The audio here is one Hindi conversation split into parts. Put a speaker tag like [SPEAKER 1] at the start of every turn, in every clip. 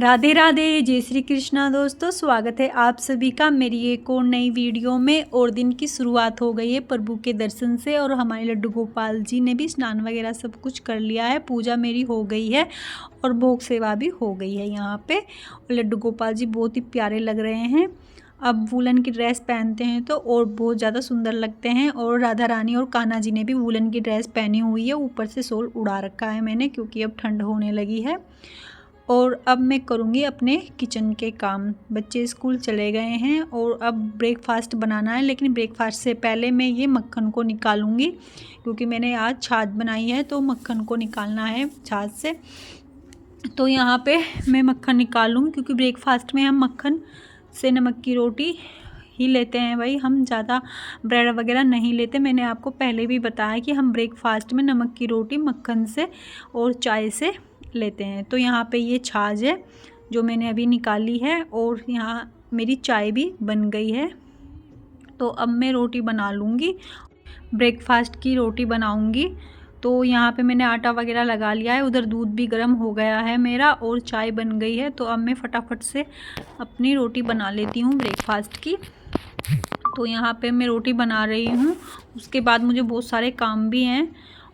[SPEAKER 1] राधे राधे, जय श्री कृष्णा। दोस्तों, स्वागत है आप सभी का मेरी एक और नई वीडियो में। और दिन की शुरुआत हो गई है प्रभु के दर्शन से, और हमारे लड्डू गोपाल जी ने भी स्नान वगैरह सब कुछ कर लिया है। पूजा मेरी हो गई है और भोग सेवा भी हो गई है यहाँ पे। और लड्डू गोपाल जी बहुत ही प्यारे लग रहे हैं। अब वूलन की ड्रेस पहनते हैं तो और बहुत ज़्यादा सुंदर लगते हैं। और राधा रानी और कान्हा जी ने भी वूलन की ड्रेस पहनी हुई है। ऊपर से शॉल उड़ा रखा है मैंने, क्योंकि अब ठंड होने लगी है। और अब मैं करूँगी अपने किचन के काम। बच्चे स्कूल चले गए हैं और अब ब्रेकफास्ट बनाना है, लेकिन ब्रेकफास्ट से पहले मैं ये मक्खन को निकालूंगी, क्योंकि मैंने आज छाछ बनाई है तो मक्खन को निकालना है छाछ से। तो यहाँ पे मैं मक्खन निकालूंगी, क्योंकि ब्रेकफास्ट में हम मक्खन से नमक की रोटी ही लेते हैं भाई, हम ज़्यादा ब्रेड वगैरह नहीं लेते। मैंने आपको पहले भी बताया कि हम ब्रेकफास्ट में नमक की रोटी मक्खन से और चाय से लेते हैं। तो यहाँ पे ये छाछ है जो मैंने अभी निकाली है, और यहाँ मेरी चाय भी बन गई है। तो अब मैं रोटी बना लूँगी, ब्रेकफास्ट की रोटी बनाऊँगी। तो यहाँ पे मैंने आटा वगैरह लगा लिया है, उधर दूध भी गर्म हो गया है मेरा, और चाय बन गई है। तो अब मैं फटाफट से अपनी रोटी बना लेती हूँ ब्रेकफास्ट की। तो यहाँ पे मैं रोटी बना रही हूँ, उसके बाद मुझे बहुत सारे काम भी हैं।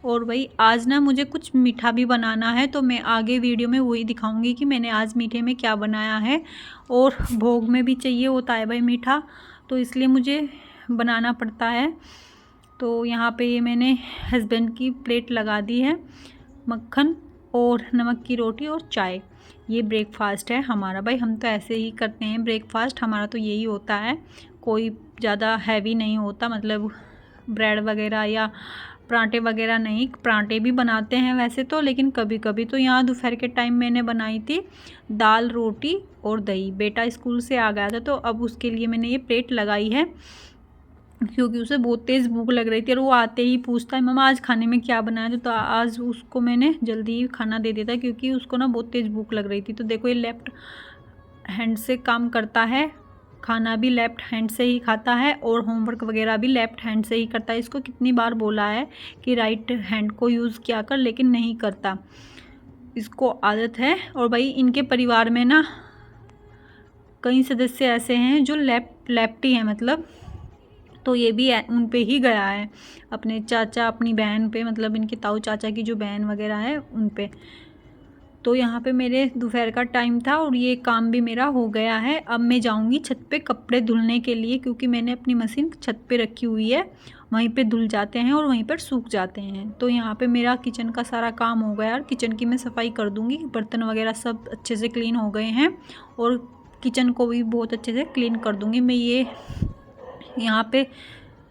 [SPEAKER 1] और भाई आज ना मुझे कुछ मीठा भी बनाना है, तो मैं आगे वीडियो में वही दिखाऊंगी कि मैंने आज मीठे में क्या बनाया है। और भोग में भी चाहिए होता है भाई मीठा, तो इसलिए मुझे बनाना पड़ता है। तो यहाँ पे ये मैंने हस्बैंड की प्लेट लगा दी है, मक्खन और नमक की रोटी और चाय। ये ब्रेकफास्ट है हमारा भाई, हम तो ऐसे ही करते हैं ब्रेकफास्ट, हमारा तो यही होता है। कोई ज़्यादा हैवी नहीं होता, मतलब ब्रेड वगैरह या पराठे वगैरह नहीं। पराठे भी बनाते हैं वैसे तो, लेकिन कभी कभी। तो यहाँ दोपहर के टाइम मैंने बनाई थी दाल रोटी और दही। बेटा स्कूल से आ गया था, तो अब उसके लिए मैंने ये प्लेट लगाई है, क्योंकि उसे बहुत तेज़ भूख लग रही थी। और वो आते ही पूछता है मम्मा आज खाने में क्या बनाया। तो आज उसको मैंने जल्दी ही खाना दे दिया था, क्योंकि उसको ना बहुत तेज़ भूख लग रही थी। तो देखो ये लेफ्ट हैंड से काम करता है, खाना भी लेफ्ट हैंड से ही खाता है, और होमवर्क वगैरह भी लेफ्ट हैंड से ही करता है। इसको कितनी बार बोला है कि राइट हैंड को यूज़ किया कर, लेकिन नहीं करता, इसको आदत है। और भाई इनके परिवार में ना कई सदस्य ऐसे हैं जो लेफ्टी हैं, मतलब। तो ये भी उन पे ही गया है, अपने चाचा अपनी बहन पे, मतलब इनके ताऊ चाचा की जो बहन वगैरह है उन पे। तो यहाँ पे मेरे दोपहर का टाइम था और ये काम भी मेरा हो गया है। अब मैं जाऊँगी छत पे कपड़े धुलने के लिए, क्योंकि मैंने अपनी मशीन छत पे रखी हुई है, वहीं पे धुल जाते हैं और वहीं पर सूख जाते हैं। तो यहाँ पे मेरा किचन का सारा काम हो गया, और किचन की मैं सफाई कर दूँगी। बर्तन वगैरह सब अच्छे से क्लीन हो गए हैं, और किचन को भी बहुत अच्छे से क्लीन कर दूँगी। मैं ये यहाँ पे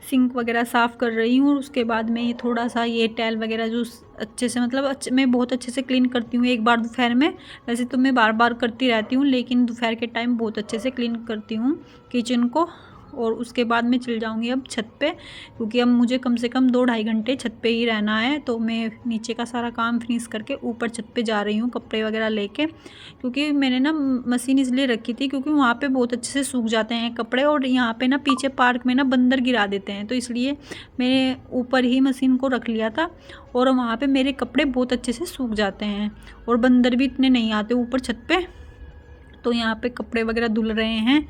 [SPEAKER 1] सिंक वगैरह साफ़ कर रही हूँ, और उसके बाद मैं ये थोड़ा सा ये टाइल वगैरह जो अच्छे से, मतलब मैं बहुत अच्छे से क्लीन करती हूँ एक बार दोपहर में। वैसे तो मैं बार बार करती रहती हूँ, लेकिन दोपहर के टाइम बहुत अच्छे से क्लीन करती हूँ किचन को। और उसके बाद मैं चल जाऊँगी अब छत पे, क्योंकि अब मुझे कम से कम 2-2.5 घंटे छत पे ही रहना है। तो मैं नीचे का सारा काम फिनिश करके ऊपर छत पे जा रही हूँ कपड़े वगैरह लेके, क्योंकि मैंने ना मशीन इसलिए रखी थी क्योंकि वहाँ पे बहुत अच्छे से सूख जाते हैं कपड़े, और यहाँ पे ना पीछे पार्क में ना बंदर गिरा देते हैं, तो इसलिए मैंने ऊपर ही मशीन को रख लिया था। और वहाँ पर मेरे कपड़े बहुत अच्छे से सूख जाते हैं, और बंदर भी इतने नहीं आते ऊपर छत पर। तो यहाँ पर कपड़े वगैरह धुल रहे हैं,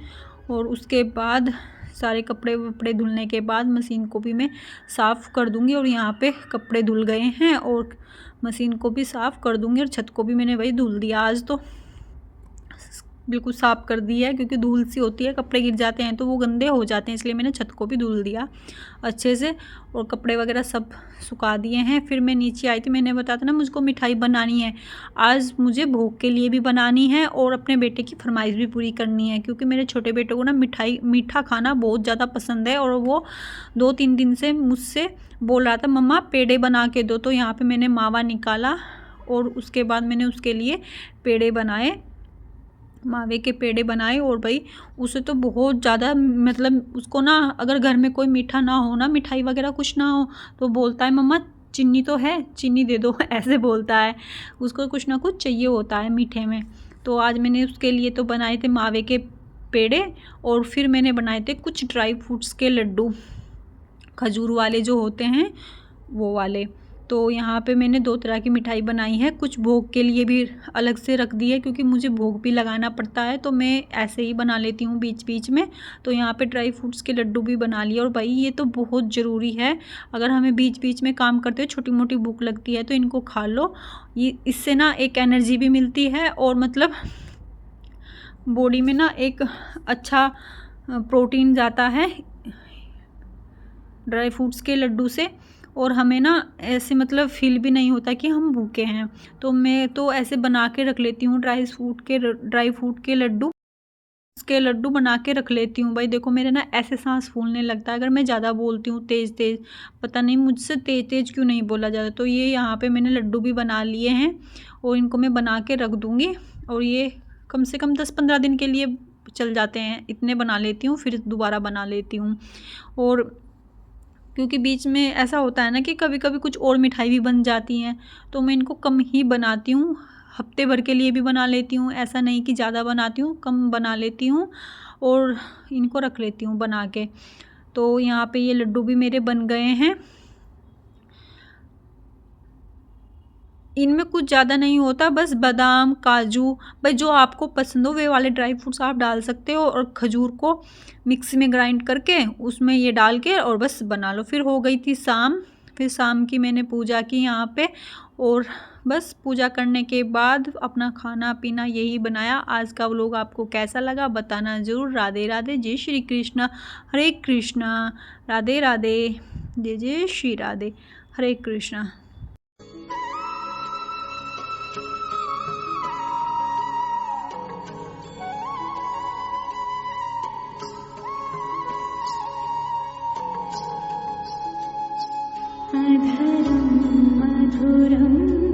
[SPEAKER 1] और उसके बाद सारे कपड़े वपड़े धुलने के बाद मशीन को भी मैं साफ़ कर दूंगी। और यहाँ पे कपड़े धुल गए हैं, और मशीन को भी साफ़ कर दूंगी, और छत को भी मैंने वही धुल दिया आज, तो बिल्कुल साफ़ कर दी है। क्योंकि धूल सी होती है, कपड़े गिर जाते हैं तो वो गंदे हो जाते हैं, इसलिए मैंने छत को भी धुल दिया अच्छे से, और कपड़े वगैरह सब सुखा दिए हैं। फिर मैं नीचे आई थी, मैंने बताया था ना मुझको मिठाई बनानी है आज, मुझे भोग के लिए भी बनानी है और अपने बेटे की फरमाइश भी पूरी करनी है। क्योंकि मेरे छोटे बेटे को ना मीठा खाना बहुत ज़्यादा पसंद है, और वो 2-3 दिन से मुझसे बोल रहा था मम्मा पेड़े बना के दो। तो यहाँ पर मैंने मावा निकाला, और उसके बाद मैंने उसके लिए पेड़े बनाए, मावे के पेड़े बनाए। और भाई उसे तो बहुत ज़्यादा, मतलब उसको ना अगर घर में कोई मीठा ना हो ना, मिठाई वगैरह कुछ ना हो, तो बोलता है मम्मा चीनी तो है, चीनी दे दो ऐसे बोलता है, उसको कुछ ना कुछ चाहिए होता है मीठे में। तो आज मैंने उसके लिए तो बनाए थे मावे के पेड़े, और फिर मैंने बनाए थे कुछ ड्राई फ्रूट्स के लड्डू, खजूर वाले जो होते हैं वो वाले। तो यहाँ पे मैंने 2 तरह की मिठाई बनाई है, कुछ भोग के लिए भी अलग से रख दी है क्योंकि मुझे भोग भी लगाना पड़ता है, तो मैं ऐसे ही बना लेती हूँ बीच बीच में। तो यहाँ पे ड्राई फ्रूट्स के लड्डू भी बना लिए। और भाई ये तो बहुत ज़रूरी है, अगर हमें बीच बीच में काम करते हुए छोटी मोटी भूख लगती है तो इनको खा लो। ये इससे ना एक एनर्जी भी मिलती है और मतलब बॉडी में ना एक अच्छा प्रोटीन जाता है ड्राई फ्रूट्स के लड्डू से, और हमें ना ऐसे मतलब फील भी नहीं होता कि हम भूखे हैं। तो मैं तो ऐसे बना के रख लेती हूँ ड्राई फ्रूट के लड्डू बना के रख लेती हूँ। भाई देखो मेरे ना ऐसे सांस फूलने लगता है अगर मैं ज़्यादा बोलती हूँ तेज़ तेज़, पता नहीं मुझसे तेज़ तेज़ क्यों नहीं बोला जाता। तो ये यहाँ पे मैंने लड्डू भी बना लिए हैं और इनको मैं बना के रख दूँगी, और ये कम से कम 10-15 दिन के लिए चल जाते हैं। इतने बना लेती हूँ फिर दोबारा बना लेती हूँ। और क्योंकि बीच में ऐसा होता है ना कि कभी कभी कुछ और मिठाई भी बन जाती हैं, तो मैं इनको कम ही बनाती हूँ, हफ्ते भर के लिए भी बना लेती हूँ। ऐसा नहीं कि ज़्यादा बनाती हूँ, कम बना लेती हूँ और इनको रख लेती हूँ बना के। तो यहाँ पे ये लड्डू भी मेरे बन गए हैं। इनमें कुछ ज़्यादा नहीं होता, बस बादाम काजू, भाई जो आपको पसंद हो वे वाले ड्राई फ्रूट्स आप डाल सकते हो, और खजूर को मिक्सी में ग्राइंड करके उसमें ये डाल के और बस बना लो। फिर हो गई थी शाम, फिर शाम की मैंने पूजा की यहाँ पे, और बस पूजा करने के बाद अपना खाना पीना यही बनाया। आज का व्लॉग आपको कैसा लगा बताना ज़रूर। राधे राधे, जय श्री कृष्णा, हरे कृष्णा, राधे राधे, जय जय श्री राधे, हरे कृष्णा।
[SPEAKER 2] अधरं मधुरं